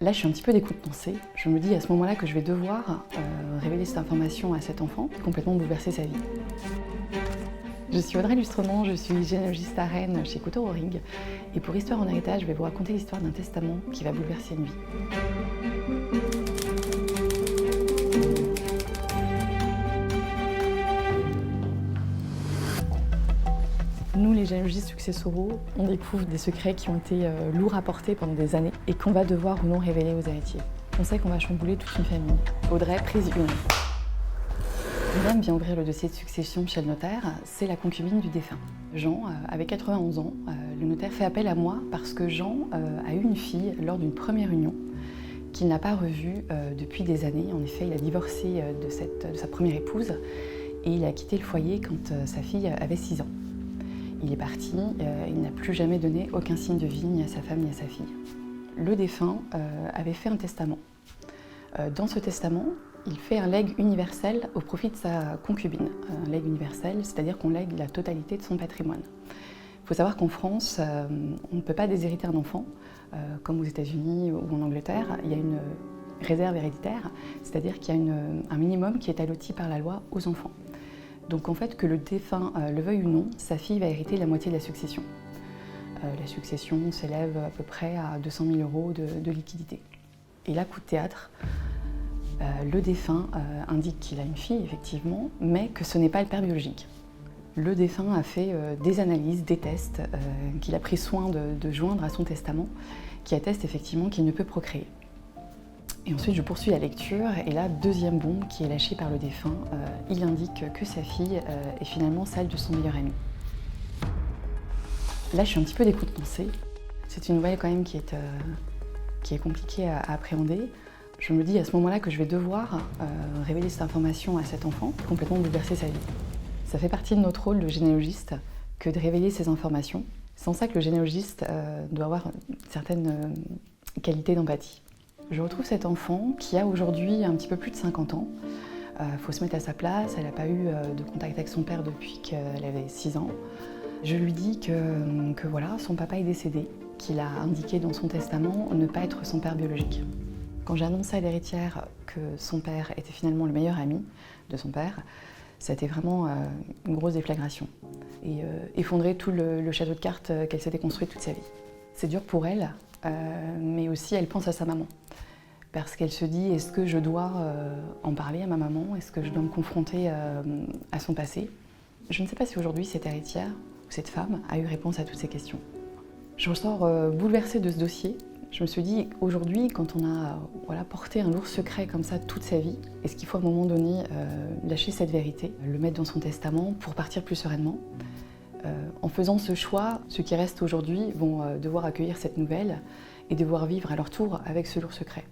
Là, je suis un petit peu décontenancée. Je me dis à ce moment-là que je vais devoir révéler cette information à cet enfant, complètement bouleverser sa vie. Je suis Audrey Lustremont, je suis généalogiste à Rennes chez Couteau Ring. Et pour Histoire en héritage, je vais vous raconter l'histoire d'un testament qui va bouleverser une vie. Nous, les généalogistes successoraux, on découvre des secrets qui ont été lourds à porter pendant des années et qu'on va devoir ou non révéler aux héritiers. On sait qu'on va chambouler toute une famille. Audrey, prise 1. Une dame vient ouvrir le dossier de succession chez le notaire, c'est la concubine du défunt. Jean avait 91 ans, le notaire fait appel à moi parce que Jean a eu une fille lors d'une première union qu'il n'a pas revue depuis des années. En effet, il a divorcé de sa première épouse et il a quitté le foyer quand sa fille avait 6 ans. Il est parti, il n'a plus jamais donné aucun signe de vie, ni à sa femme, ni à sa fille. Le défunt avait fait un testament. Dans ce testament, il fait un legs universel au profit de sa concubine. Un legs universel, c'est-à-dire qu'on lègue la totalité de son patrimoine. Il faut savoir qu'en France, on ne peut pas déshériter un enfant, comme aux États-Unis ou en Angleterre. Il y a une réserve héréditaire, c'est-à-dire qu'il y a un minimum qui est alloti par la loi aux enfants. Donc en fait, que le défunt le veuille ou non, sa fille va hériter la moitié de la succession. La succession s'élève à peu près à 200 000 € de liquidité. Et là, coup de théâtre, le défunt indique qu'il a une fille, effectivement, mais que ce n'est pas le père biologique. Le défunt a fait des analyses, des tests qu'il a pris soin de joindre à son testament, qui attestent effectivement qu'il ne peut procréer. Et ensuite, je poursuis la lecture, et là, deuxième bombe qui est lâchée par le défunt, il indique que sa fille est finalement celle de son meilleur ami. Là, je suis un petit peu décontenancée. C'est une nouvelle quand même qui est compliquée à appréhender. Je me dis à ce moment-là que je vais devoir révéler cette information à cet enfant, complètement bouleverser sa vie. Ça fait partie de notre rôle de généalogiste que de révéler ces informations. C'est en ça que le généalogiste doit avoir une certaine qualité d'empathie. Je retrouve cet enfant qui a aujourd'hui un petit peu plus de 50 ans. Faut se mettre à sa place, elle n'a pas eu de contact avec son père depuis qu'elle avait 6 ans. Je lui dis que voilà, son papa est décédé, qu'il a indiqué dans son testament ne pas être son père biologique. Quand j'ai annoncé à l'héritière que son père était finalement le meilleur ami de son père, ça a été vraiment une grosse déflagration et effondrer tout le château de cartes qu'elle s'était construit toute sa vie. C'est dur pour elle, mais aussi elle pense à sa maman. Parce qu'elle se dit, est-ce que je dois en parler à ma maman? Est-ce que je dois me confronter à son passé? Je ne sais pas si aujourd'hui cette héritière ou cette femme a eu réponse à toutes ces questions. Je ressors bouleversée de ce dossier. Je me suis dit, aujourd'hui, quand on a porté un lourd secret comme ça toute sa vie, est-ce qu'il faut à un moment donné lâcher cette vérité, le mettre dans son testament pour partir plus sereinement? En faisant ce choix, ceux qui restent aujourd'hui vont devoir accueillir cette nouvelle et devoir vivre à leur tour avec ce lourd secret.